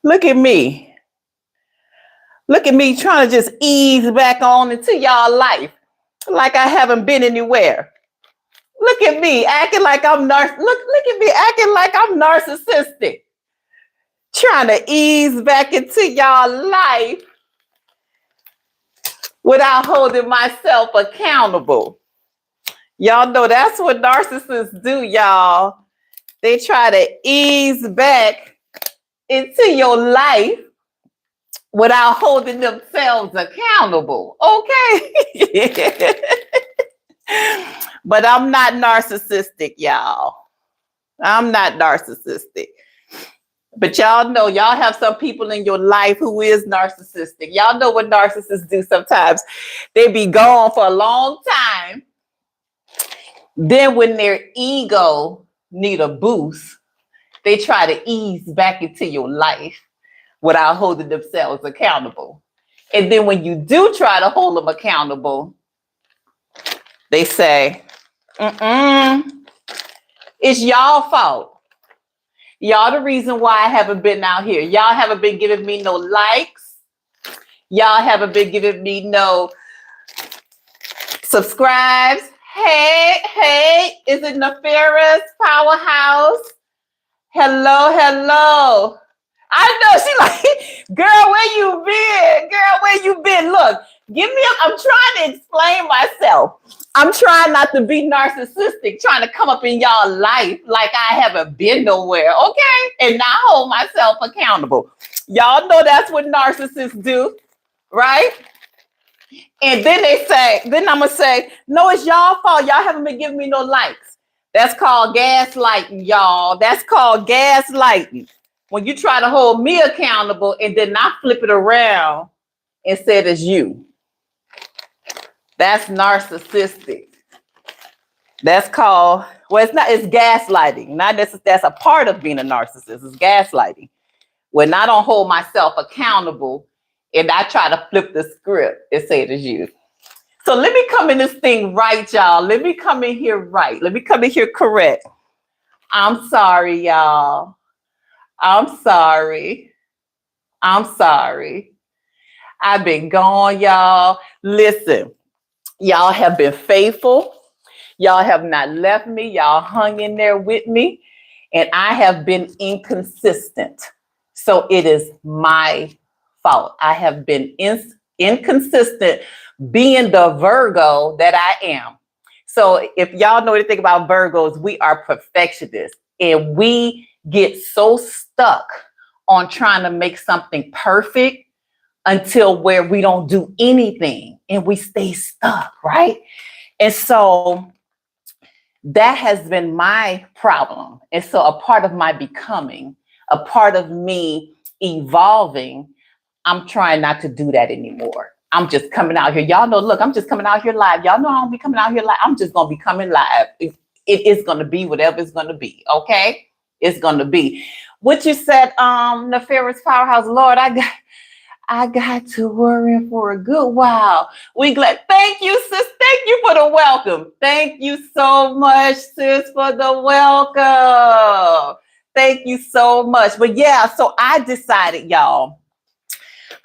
Look at me. Look at me trying to just ease back on into y'all life like I haven't been anywhere. Look at me acting like I'm look at me acting like I'm narcissistic. Trying to ease back into y'all life without holding myself accountable. Y'all know that's what narcissists do, y'all. They try to ease back into your life without holding themselves accountable. Okay. But I'm not narcissistic, y'all. I'm not narcissistic. But y'all know, y'all have some people in your life who is narcissistic. Y'all know what narcissists do sometimes. They be gone for a long time. Then when their ego need a boost, they try to ease back into your life without holding themselves accountable. And then when you do try to hold them accountable, they say, it's y'all fault. Y'all the reason why I haven't been out here. Y'all haven't been giving me no likes. Y'all haven't been giving me no subscribes. Hey, is it Nefarious Powerhouse? Hello. I know she like, girl, where you been? Girl, where you been? Look, I'm trying to explain myself. I'm trying not to be narcissistic, trying to come up in y'all life like I haven't been nowhere, okay? And not hold myself accountable. Y'all know that's what narcissists do, right? And then I'm going to say, no, it's y'all fault. Y'all haven't been giving me no likes. That's called gaslighting, y'all. That's called gaslighting. When you try to hold me accountable and then I flip it around and say it's you. That's narcissistic. That's called, it's gaslighting. Not necessarily, that's a part of being a narcissist. It's gaslighting. When I don't hold myself accountable and I try to flip the script and say it is you. So let me come in this thing right, y'all. Let me come in here right. Let me come in here correct. I'm sorry, y'all. I'm sorry. I've been gone, y'all. Listen, y'all have been faithful. Y'all have not left me. Y'all hung in there with me. And I have been inconsistent. So it is my fault. I have been inconsistent being the Virgo that I am. So if y'all know anything about Virgos, we are perfectionists. And we get so stuck on trying to make something perfect until where we don't do anything and we stay stuck, right? And so that has been my problem. And so a part of my becoming, a part of me evolving, I'm trying not to do that anymore. I'm just coming out here. Y'all know, look, I'm just coming out here live. Y'all know I don't be coming out here live. I'm just going to be coming live. It is going to be whatever it's going to be, okay? It's going to be. What you said, Nefarious Powerhouse, Lord, I got to worry for a good while. We glad. Thank you, sis. Thank you for the welcome. Thank you so much, sis, for the welcome. Thank you so much. But yeah, so I decided, y'all,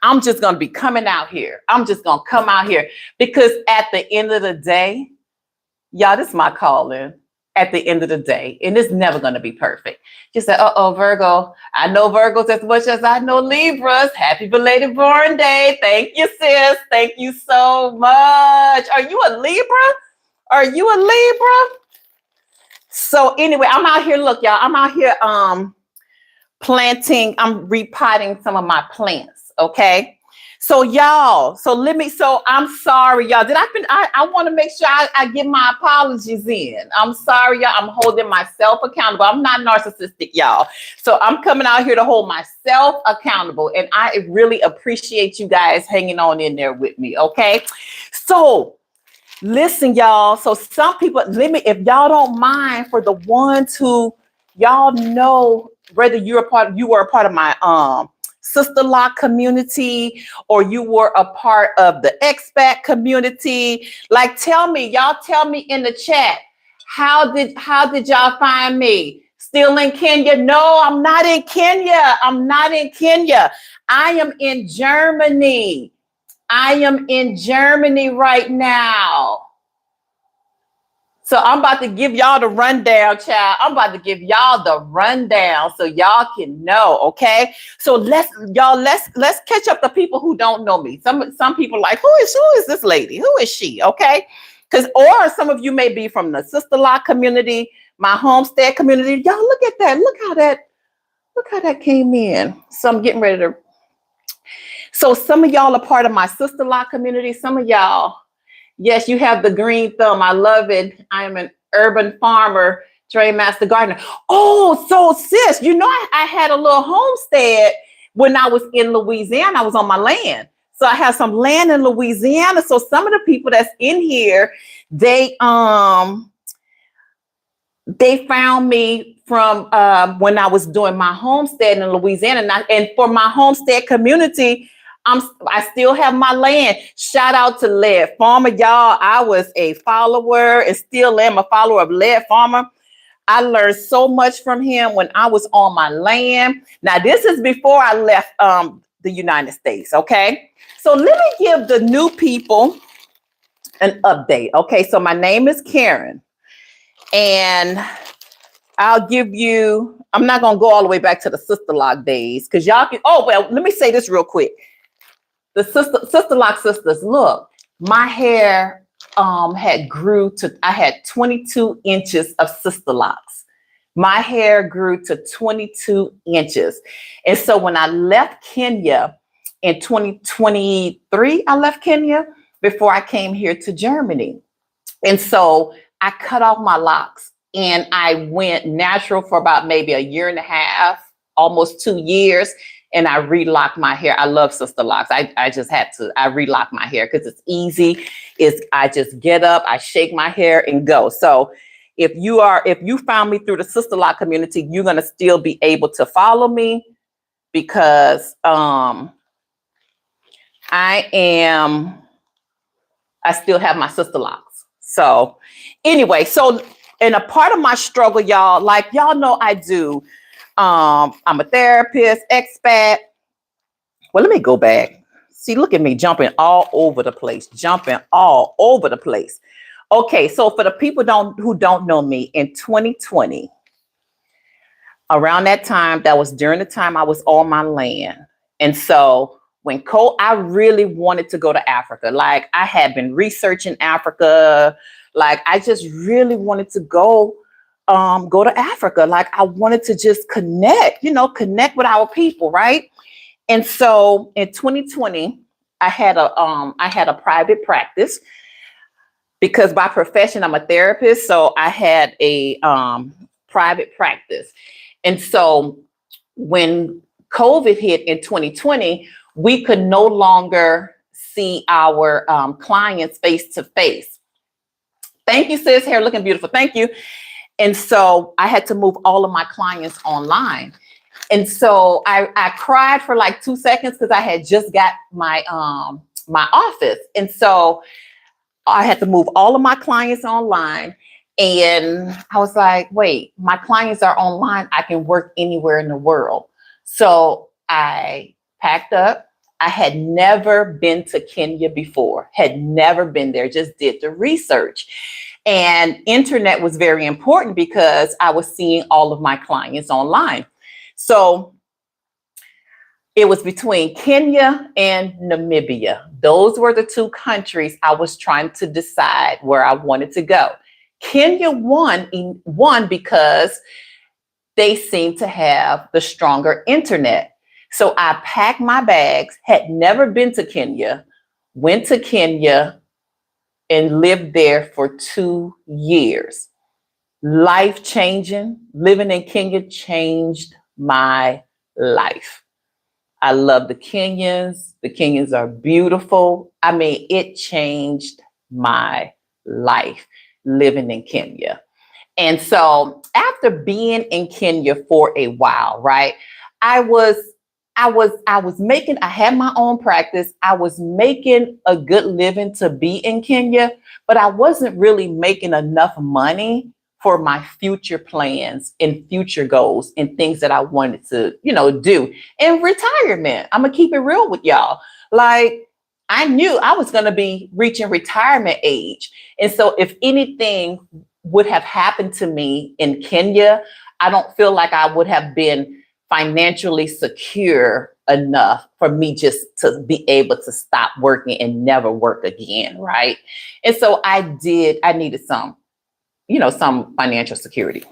I'm just going to be coming out here. I'm just going to come out here because at the end of the day, y'all, this is my calling. At the end of the day, and it's never going to be perfect. She said, Virgo, I know Virgos as much as I know Libras. Happy belated born day. Thank you, sis. Thank you so much. Are you a Libra? Are you a Libra? So anyway, I'm out here. Look, y'all, I'm out here planting. I'm repotting some of my plants. Okay. So y'all, so I'm sorry, y'all. I want to make sure I get my apologies in. I'm sorry, y'all. I'm holding myself accountable. I'm not narcissistic, y'all. So I'm coming out here to hold myself accountable. And I really appreciate you guys hanging on in there with me. Okay. So listen, y'all. So some people, if y'all don't mind, for the ones who y'all know, whether you were a part of my Sister Lock community, or you were a part of the expat community, like y'all tell me in the chat, how did y'all find me? Still in Kenya? No, I'm not in Kenya. I'm not in Kenya. I am in Germany. I am in Germany right now. So I'm about to give y'all the rundown, child. I'm about to give y'all the rundown so y'all can know, okay? So let's catch up the people who don't know me. Some people are like, who is this lady? Who is she? Okay? Or some of you may be from the Sister Lock community, my homestead community. Y'all look at that. Look how that came in. So I'm getting ready to. So some of y'all are part of my Sister Lock community. Some of y'all, yes, you have the green thumb. I love it. I am an urban farmer, trained master gardener. Oh, so sis, you know, I had a little homestead when I was in Louisiana. I was on my land. So I have some land in Louisiana. So some of the people that's in here, they found me from when I was doing my homestead in Louisiana. And for my homestead community, I still have my land. Shout out to Lead Farmer, y'all. I was a follower and still am a follower of Lead Farmer. I learned so much from him when I was on my land. Now, this is before I left the United States, okay? So let me give the new people an update. Okay, so my name is Karen. And I'll give you, I'm not going to go all the way back to the Sister Lock days because y'all can, oh, well, let me say this real quick. The Sister Lock sisters, look, my hair I had 22 inches of Sister Locks. My hair grew to 22 inches. And so when I left Kenya in 2023, I left Kenya before I came here to Germany. And so I cut off my locks and I went natural for about maybe a year and a half, almost 2 years. And I relocked my hair. I love Sister Locks. I just had to, I relock my hair because it's easy. I just get up, I shake my hair and go. So if you found me through the Sister Lock community, you're going to still be able to follow me because I still have my Sister Locks. So anyway, and a part of my struggle, y'all, like y'all know I do. I'm a therapist, expat. Well, let me go back. See, look at me jumping all over the place, Okay, so for the people who don't know me, in 2020, around that time, that was during the time I was on my land. And so when I really wanted to go to Africa. Like I had been researching Africa. Like I just really wanted to go to Africa. Like I wanted to just connect with our people, right? And so in 2020, I had a private practice because by profession I'm a therapist. So I had a private practice. And so when COVID hit in 2020, we could no longer see our clients face to face. Thank you, sis. Hair looking beautiful. Thank you. And so I had to move all of my clients online. And so I cried for like 2 seconds because I had just got my office. And so I had to move all of my clients online. And I was like, wait, my clients are online. I can work anywhere in the world. So I packed up. I had never been to Kenya before, had never been there, just did the research. And internet was very important because I was seeing all of my clients online. So it was between Kenya and Namibia. Those were the two countries I was trying to decide where I wanted to go. Kenya won because they seemed to have the stronger internet. So I packed my bags, had never been to Kenya, went to Kenya and lived there for 2 years. Life changing. Living in Kenya changed my life. I love the Kenyans. The Kenyans are beautiful. I mean, it changed my life living in Kenya. And so after being in Kenya for a while, right, I had my own practice. I was making a good living to be in Kenya, but I wasn't really making enough money for my future plans and future goals and things that I wanted to, do. In retirement, I'm gonna keep it real with y'all. Like, I knew I was gonna be reaching retirement age. And so if anything would have happened to me in Kenya, I don't feel like I would have been financially secure enough for me just to be able to stop working and never work again, right? And so I needed some financial security.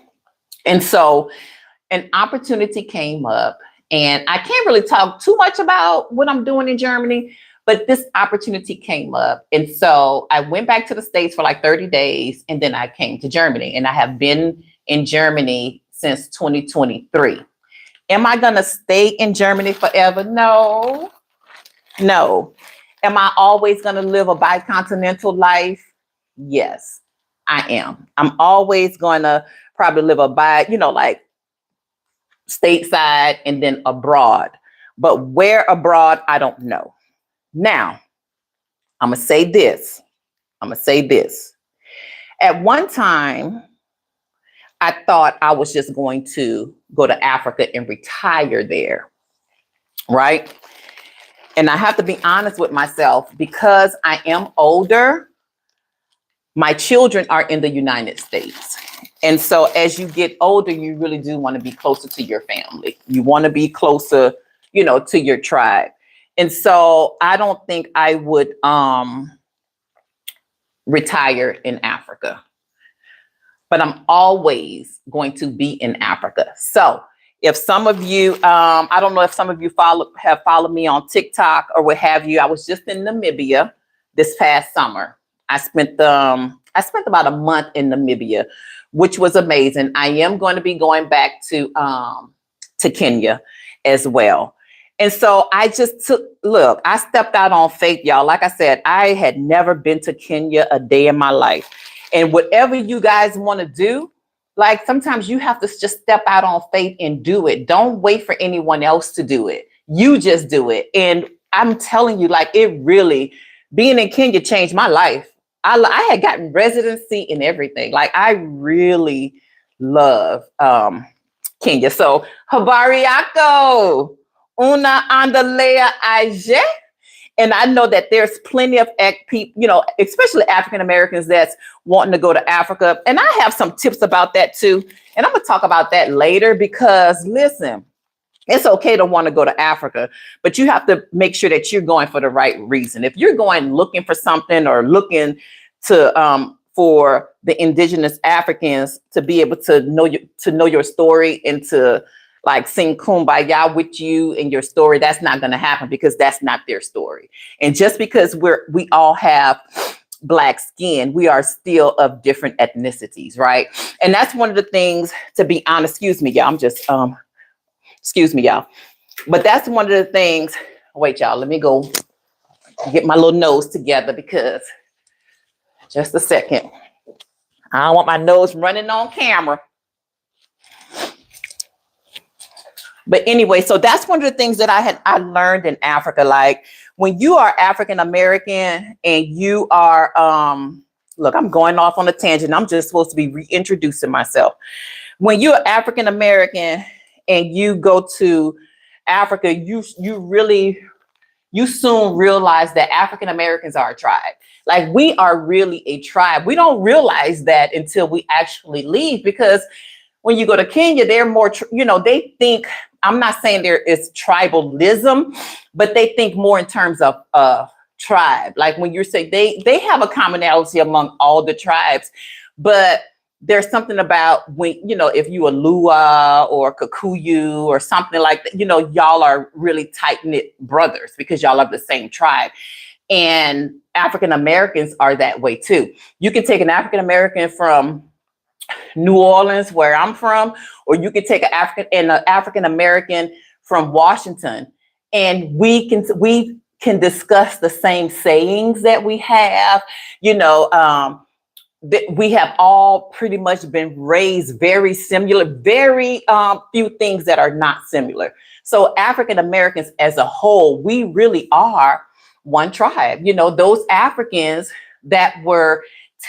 And so an opportunity came up, and I can't really talk too much about what I'm doing in Germany, but this opportunity came up. And so I went back to the States for like 30 days, and then I came to Germany, and I have been in Germany since 2023. Am I going to stay in Germany forever? No. Am I always going to live a bicontinental life? Yes, I am. I'm always going to probably live like stateside and then abroad. But where abroad, I don't know. Now, I'm going to say this. At one time, I thought I was just going to go to Africa and retire there, right? And I have to be honest with myself, because I am older, my children are in the United States. And so as you get older, you really do want to be closer to your family. You want to be closer, to your tribe. And so I don't think I would retire in Africa. But I'm always going to be in Africa. So if some of you, I don't know if some of you have followed me on TikTok or what have you. I was just in Namibia this past summer. I spent about a month in Namibia, which was amazing. I am going to be going back to Kenya as well. And so I stepped out on faith, y'all. Like I said, I had never been to Kenya a day in my life. And whatever you guys want to do, like sometimes you have to just step out on faith and do it. Don't wait for anyone else to do it. You just do it. And I'm telling you, like, it really, being in Kenya changed my life. I had gotten residency and everything. Like, I really love Kenya. So, habari yako, una andalea aje. And I know that there's plenty of people, especially African Americans that's wanting to go to Africa. And I have some tips about that too. And I'm going to talk about that later, because listen, it's okay to want to go to Africa, but you have to make sure that you're going for the right reason. If you're going looking for something or looking to for the indigenous Africans to be able to know your story and to like sing kumbaya with you and your story, that's not going to happen, because that's not their story. And just because we all have Black skin, we are still of different ethnicities, right? And that's one of the things, to be honest, excuse me, y'all. But that's one of the things. Wait, y'all, let me go get my little nose together, because just a second. I don't want my nose running on camera. But anyway, so that's one of the things that I learned in Africa. Like, when you are African American and you are, look, I'm going off on a tangent. I'm just supposed to be reintroducing myself. When you're African American and you go to Africa, you soon realize that African Americans are a tribe. Like, we are really a tribe. We don't realize that until we actually leave, because when you go to Kenya, they're more, they think, I'm not saying there is tribalism, but they think more in terms of tribe. Like, when you say they have a commonality among all the tribes, but there's something about when, if you are Lua or Kikuyu or something like that, y'all are really tight-knit brothers because y'all are the same tribe. And African Americans are that way too. You can take an African American from New Orleans, where I'm from, or you could take an African American from Washington, and we can discuss the same sayings that we have. We have all pretty much been raised very similar, very few things that are not similar. So African Americans as a whole, we really are one tribe. Those Africans that were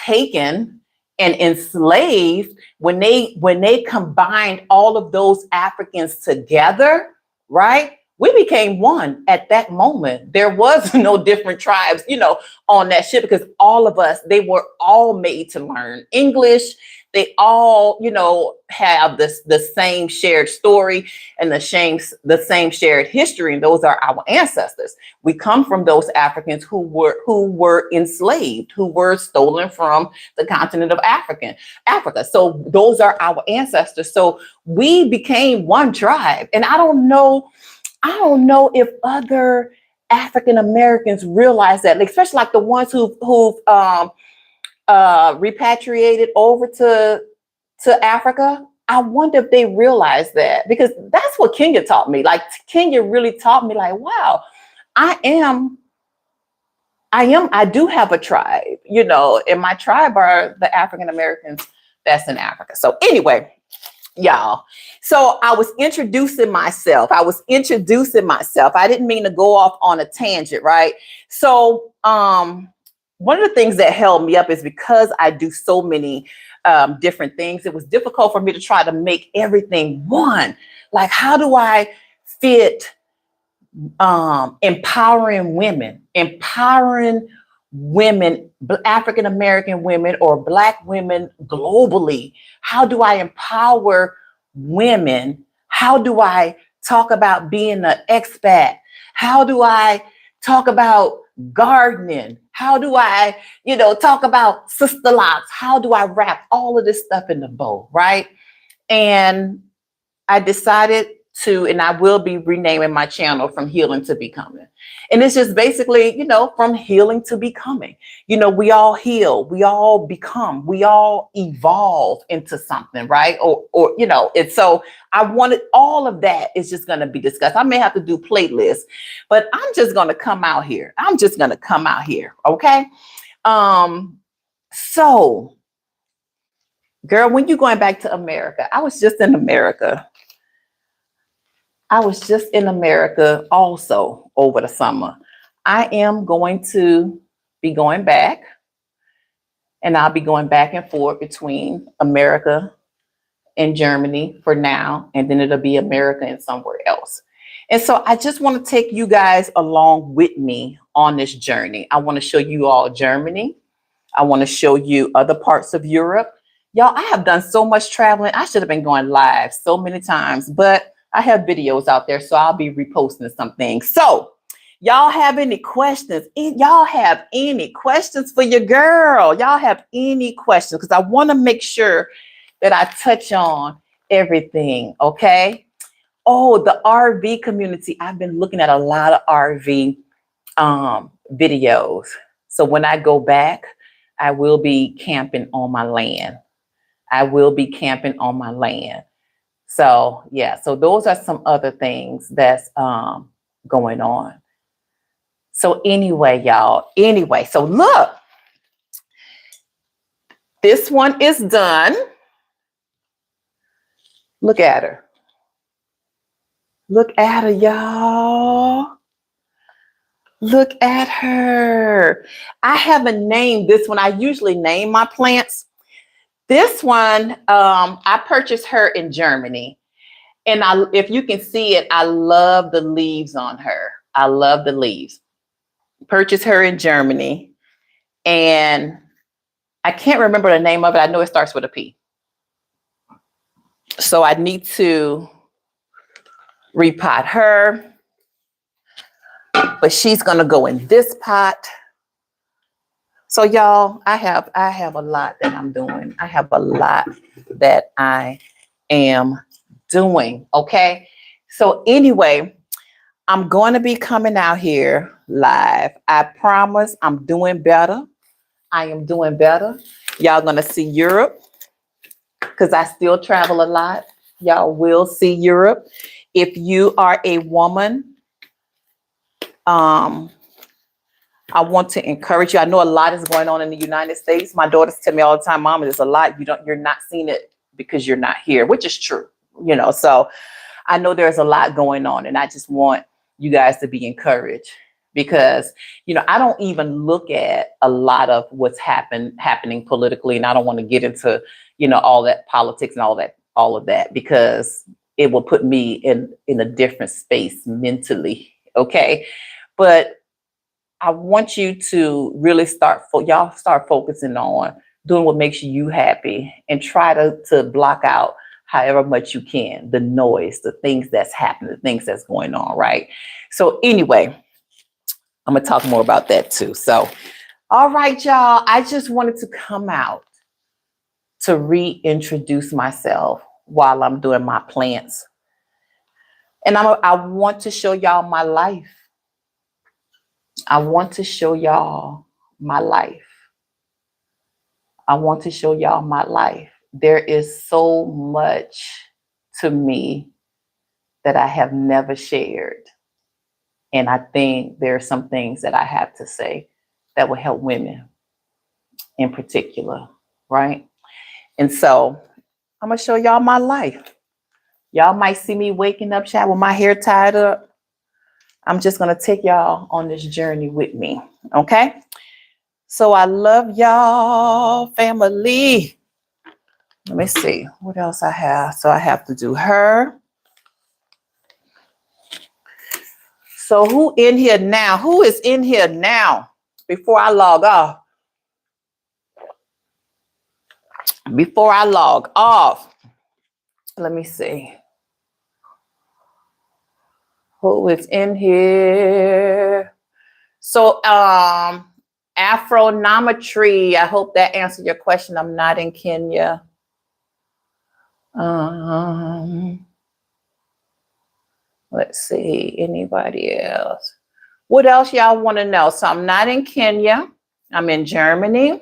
taken and enslaved, when they combined all of those Africans together, right? We became one at that moment. There was no different tribes, on that ship, because all of us, they were all made to learn English. They all, have the same shared story and the same shared history. And those are our ancestors. We come from those Africans who were enslaved, who were stolen from the continent of Africa. So those are our ancestors. So we became one tribe. And I don't know if other African Americans realize that, especially like the ones who've repatriated over to Africa. I wonder if they realize that, because that's what Kenya taught me. Like, Kenya really taught me, like, wow, I do have a tribe, and my tribe are the African Americans that's in Africa. So anyway, y'all. So I was introducing myself. I didn't mean to go off on a tangent, right? So, one of the things that held me up is because I do so many different things. It was difficult for me to try to make everything one. Like, how do I fit empowering women, African American women or Black women globally? How do I empower women? How do I talk about being an expat? How do I talk about gardening? How do I, talk about sister locks? How do I wrap all of this stuff in the bow, right? And I decided to, and I will be renaming my channel From Healing to Becoming. And it's just basically, from healing to becoming. We all heal, we all become, we all evolve into something, right? Or it's, so I wanted, all of that is just going to be discussed. I may have to do playlists, but I'm just going to come out here. Okay. So girl, when you going back to America? I was just in America also over the summer. I am going to be going back, and I'll be going back and forth between America and Germany for now, and then it'll be America and somewhere else. And so I just want to take you guys along with me on this journey. I want to show you all Germany. I want to show you other parts of Europe. Y'all, I have done so much traveling. I should have been going live so many times, but I have videos out there, so I'll be reposting some things. So y'all have any questions? Y'all have any questions for your girl? Y'all have any questions? Because I want to make sure that I touch on everything, okay? Oh, the RV community. I've been looking at a lot of RV videos. So when I go back, I will be camping on my land. So yeah, so those are some other things that's going on. So anyway, y'all, so look, this one is done. Look at her, y'all. Look at her. I haven't named this one. I usually name my plants. This one, I purchased her in Germany. And if you can see it, I love the leaves on her. I love the leaves. Purchased her in Germany. And I can't remember the name of it. I know it starts with a P. So I need to repot her. But she's going to go in this pot. So y'all, I have a lot that I'm doing. Okay. So anyway, I'm going to be coming out here live. I promise I'm doing better. I am doing better. Y'all going to see Europe because I still travel a lot. Y'all will see Europe. If you are a woman, I want to encourage you. I know a lot is going on in the United States. My daughters tell me all the time, Mama, there's a lot. You're not seeing it because you're not here, which is true. So I know there's a lot going on, and I just want you guys to be encouraged. because, I don't even look at a lot of what's happening politically. And I don't want to get into, all that politics and all of that, because it will put me in a different space mentally. Okay. But I want you to really start focusing on doing what makes you happy, and try to block out however much you can, the noise, the things that's happening, the things that's going on, right? So anyway, I'm going to talk more about that too. So, all right, y'all, I just wanted to come out to reintroduce myself while I'm doing my plants. And I want to show y'all my life. I want to show y'all my life. I want to show y'all my life. There is so much to me that I have never shared. And I think there are some things that I have to say that will help women in particular, right? And so I'm going to show y'all my life. Y'all might see me waking up, child, with my hair tied up. I'm just going to take y'all on this journey with me, okay? So I love y'all, family. Let me see what else I have. So I have to do her. So who in here now? Who is in here now before I log off? Before I log off, let me see. Who is in here? So Afronometry, I hope that answered your question. I'm not in Kenya. Let's see, anybody else? What else y'all want to know? So I'm not in Kenya. I'm in Germany.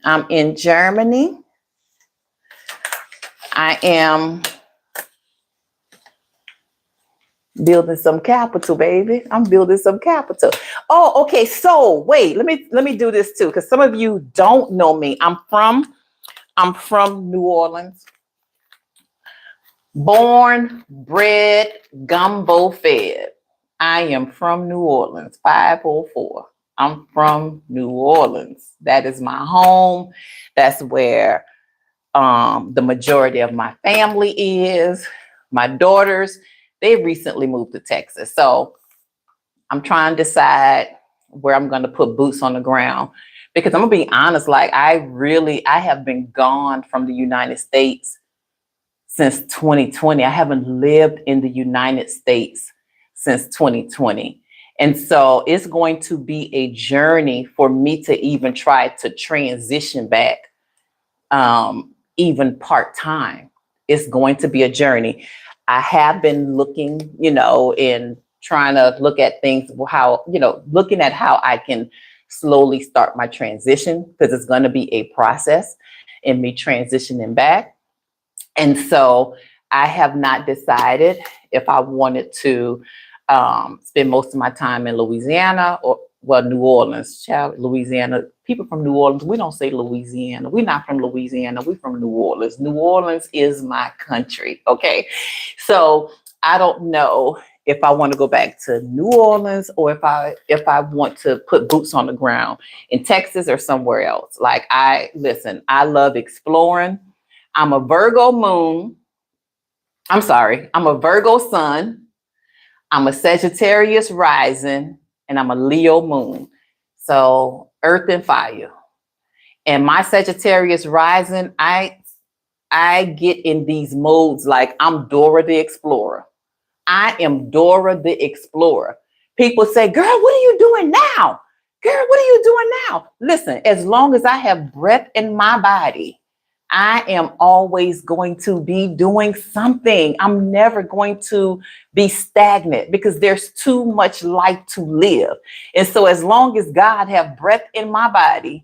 I am building some capital, baby. I'm building some capital. Oh, okay. So wait, let me do this too, because some of you don't know me. I'm from New Orleans. Born, bred, gumbo fed. I am from New Orleans, 504. I'm from New Orleans. That is my home. That's where the majority of my family is. My daughters, they recently moved to Texas. So I'm trying to decide where I'm going to put boots on the ground, because I'm going to be honest, like I have been gone from the United States since 2020. I haven't lived in the United States since 2020. And so it's going to be a journey for me to even try to transition back, even part-time. It's going to be a journey. I have been looking, and trying to look at things, looking at how I can slowly start my transition, because it's going to be a process in me transitioning back. And so I have not decided if I wanted to spend most of my time in Louisiana or, New Orleans. Child, Louisiana. People from New Orleans, we don't say Louisiana. We're not from Louisiana. We're from New Orleans. New Orleans is my country. Okay. So I don't know if I want to go back to New Orleans, or if I want to put boots on the ground in Texas or somewhere else. Like I love exploring. I'm a Virgo moon. I'm a Virgo sun. I'm a Sagittarius rising, and I'm a Leo moon. So earth and fire. And my Sagittarius rising, I get in these modes like I'm Dora the Explorer. I am Dora the Explorer. People say, girl, what are you doing now? Girl, what are you doing now? Listen, as long as I have breath in my body, I am always going to be doing something. I'm never going to be stagnant, because there's too much life to live. And so as long as God have breath in my body,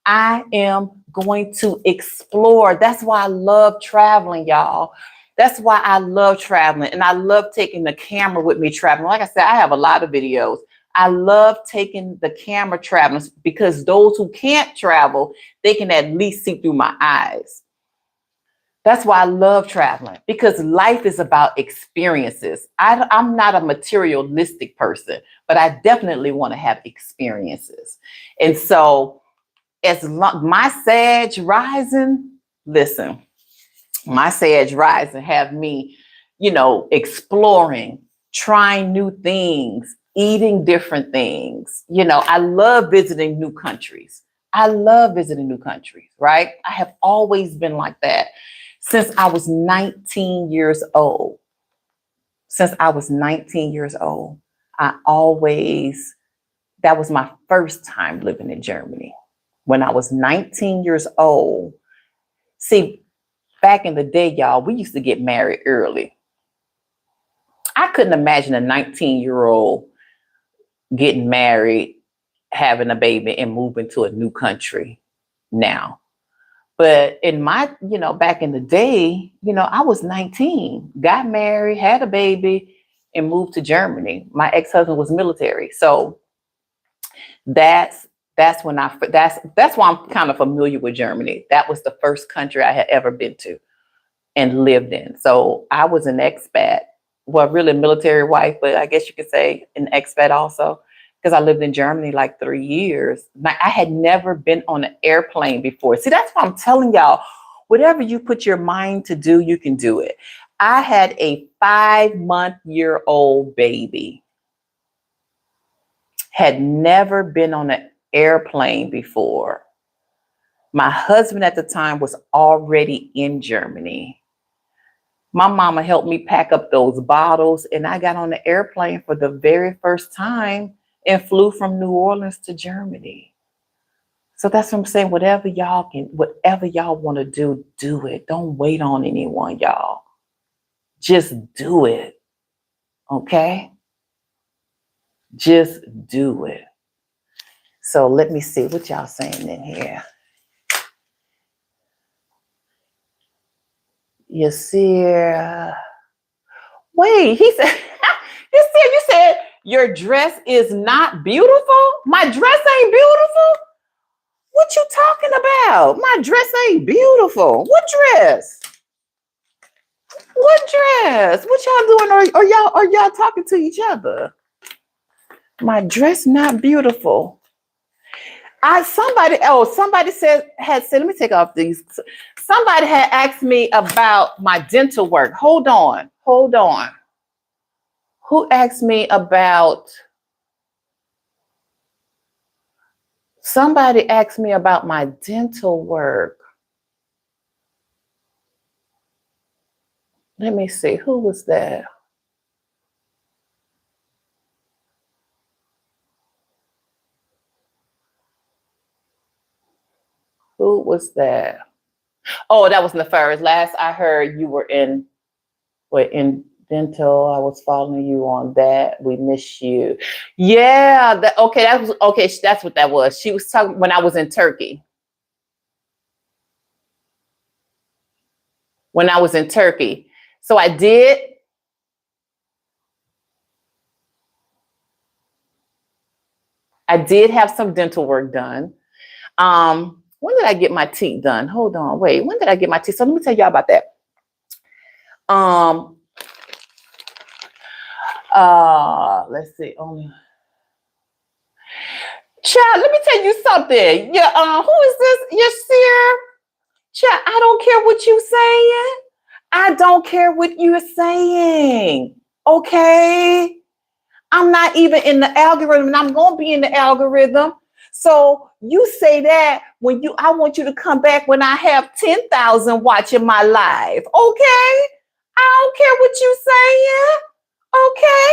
I am going to explore. That's why I love traveling, y'all. That's why I love traveling. And I love taking the camera with me traveling. Like I said, I have a lot of videos. I love taking the camera traveling, because those who can't travel, they can at least see through my eyes. That's why I love traveling, because life is about experiences. I'm not a materialistic person, but I definitely want to have experiences. And so as long, my Sag rising, listen, my Sag rising have me, exploring, trying new things, eating different things. I love visiting new countries. I love visiting new countries, right? I have always been like that since I was 19 years old. Since I was 19 years old, that was my first time living in Germany. When I was 19 years old, see, back in the day, y'all, we used to get married early. I couldn't imagine a 19-year-old getting married, having a baby, and moving to a new country now. But in my, back in the day, I was 19, got married, had a baby, and moved to Germany. My ex-husband was military. So that's why I'm kind of familiar with Germany. That was the first country I had ever been to and lived in. So I was an expat. Well, really a military wife, but I guess you could say an expat also, because I lived in Germany like 3 years. I had never been on an airplane before. See, that's why I'm telling y'all, whatever you put your mind to do, you can do it. I had a 5-month-old baby. Had never been on an airplane before. My husband at the time was already in Germany. My mama helped me pack up those bottles, and I got on the airplane for the very first time and flew from New Orleans to Germany. So that's what I'm saying. Whatever y'all want to do, do it. Don't wait on anyone, y'all. Just do it. Okay? Just do it. So let me see what y'all saying in here. You see, wait, he said, you said your dress is not beautiful? My dress ain't beautiful? What you talking about? My dress ain't beautiful. What dress? What dress? What y'all doing? Are y'all talking to each other? My dress not beautiful. Somebody said, let me take off these. Somebody had asked me about my dental work. Hold on. Who asked me about? Somebody asked me about my dental work. Let me see. Who was that? Who was that? Oh, that was Neferis. Last I heard, you were in dental. I was following you on that. We miss you. Yeah. That's what that was. She was talking when I was in Turkey. So I did have some dental work done. When did I get my teeth done? Hold on, wait. When did I get my teeth? So let me tell y'all about that. Let's see. Child, let me tell you something. Yeah, who is this? Yasir? Child, I don't care what you saying. I don't care what you're saying. Okay? I'm not even in the algorithm, and I'm gonna be in the algorithm. So you say that I want you to come back when I have 10,000 watching my live. Okay? I don't care what you saying. Okay?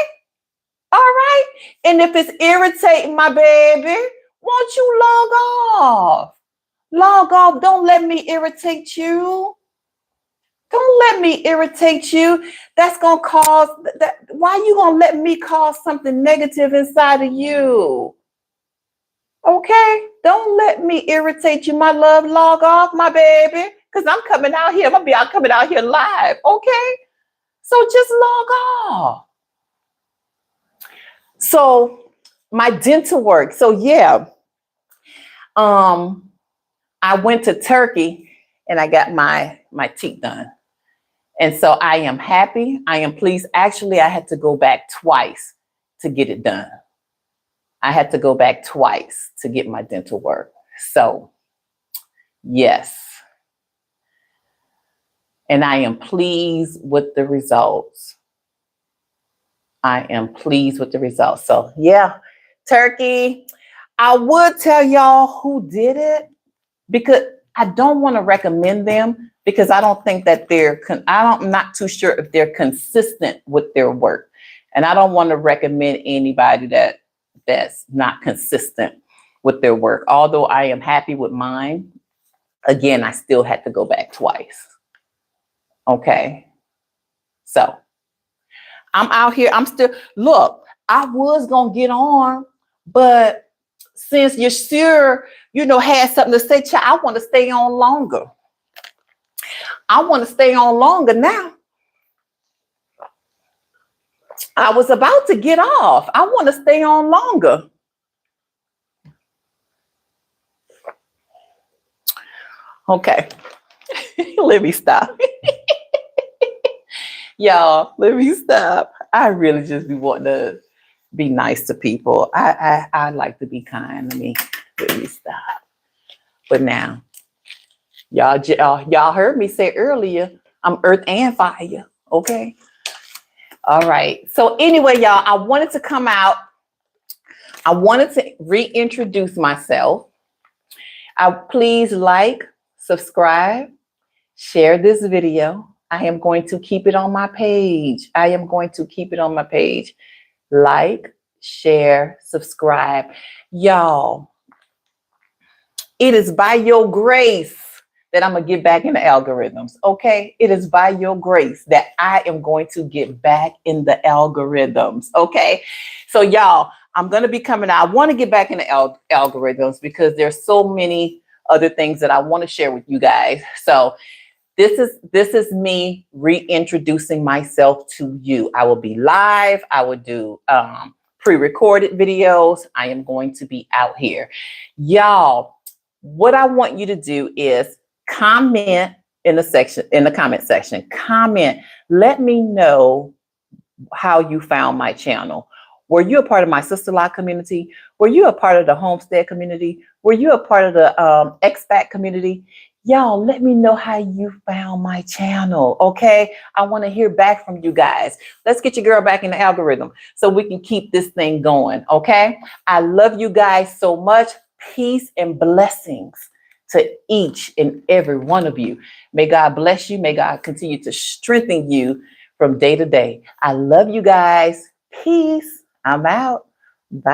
All right. And if it's irritating my baby, won't you log off? Log off. Don't let me irritate you. Don't let me irritate you. That's going to cause that. Why you going to let me cause something negative inside of you? Okay? Don't let me irritate you, my love. Log off, my baby. Because I'm coming out here. I'm coming out here live. Okay? So just log off. So my dental work. So yeah, I went to Turkey and I got my teeth done. And so I am happy. I am pleased. Actually, I had to go back twice to get it done. I had to go back twice to get my dental work. So, yes. And I am pleased with the results. I am pleased with the results. So, yeah, Turkey. I would tell y'all who did it because I don't want to recommend them because I don't think that I'm not too sure if they're consistent with their work. And I don't want to recommend anybody that's not consistent with their work. Although I am happy with mine, again, I still had to go back twice. Okay. So I'm out here. Look, I was going to get on, but since you're sure, had something to say, child, I want to stay on longer. I want to stay on longer now. I was about to get off. I want to stay on longer. Okay. Let me stop. Y'all, let me stop. I really just be wanting to be nice to people. I like to be kind. Let me stop. But now, y'all heard me say earlier, I'm earth and fire. Okay. All right. So anyway, y'all, I wanted to come out. I wanted to reintroduce myself. Please like, subscribe, share this video. I am going to keep it on my page. Like, share, subscribe. Y'all, it is by your grace that I'm going to get back in the algorithms, okay? It is by your grace that I am going to get back in the algorithms, okay? So y'all, I'm going to be coming out. I want to get back in the algorithms because there's so many other things that I want to share with you guys. So this is me reintroducing myself to you. I will be live. I will do pre-recorded videos. I am going to be out here. Y'all, what I want you to do is comment in the comment section. Comment. Let me know how you found my channel. Were you a part of my sister-in-law community? Were you a part of the homestead community? Were you a part of the expat community? Y'all, let me know how you found my channel, okay? I want to hear back from you guys. Let's get your girl back in the algorithm so we can keep this thing going, okay? I love you guys so much. Peace and blessings to each and every one of you. May God bless you. May God continue to strengthen you from day to day. I love you guys. Peace. I'm out. Bye.